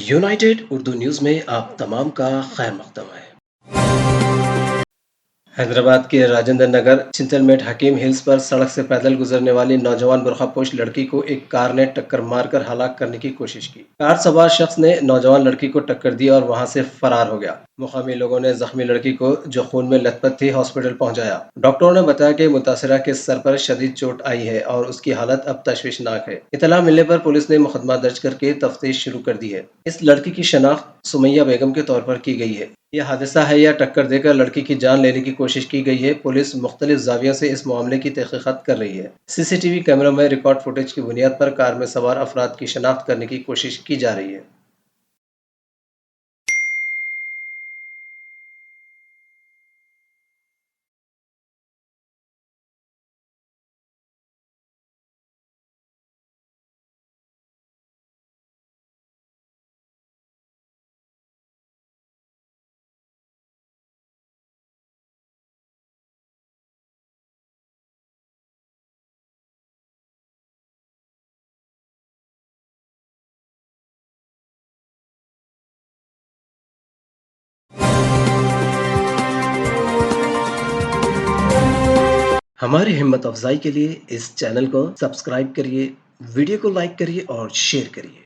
United Urdu news में आप तमाम का खैर मकदम है। हैदराबाद के राजेंद्र नगर चिंतलमेट हकीम हिल्स पर सड़क से पैदल गुजरने वाली नौजवान बुरखापोश लड़की को एक कार ने टक्कर मारकर हलाक करने की कोशिश की। कार सवार शख्स ने नौजवान लड़की को टक्कर दी और वहां से फरार हो गया। मुकामी लोगों ने जख्मी लड़की को, जो खून में लथपथ थी, हॉस्पिटल पहुंचाया। डॉक्टरों ने बताया कि मुतासरा के सर पर शदीद चोट आई है और उसकी हालत अब तशवीशनाक है। इतला मिलने पर पुलिस ने मुकदमा दर्ज करके तफ्तीश शुरू कर दी है। इस लड़की की शनाख्त सुमैया बेगम के तौर पर की गई है। यह हादसा है या टक्कर देकर लड़की की जान लेने की कोशिश की गई है। पुलिस मुख्तलिफ जावियों से इस मामले की तहकीकात कर रही है। सीसीटीवी कैमरों में रिकॉर्ड फुटेज की बुनियाद पर कार में सवार अफराद की शनाख्त करने की कोशिश की जा रही है। हमारी हिम्मत अफजाई के लिए इस चैनल को सब्सक्राइब करिए, वीडियो को लाइक करिए और शेयर करिए।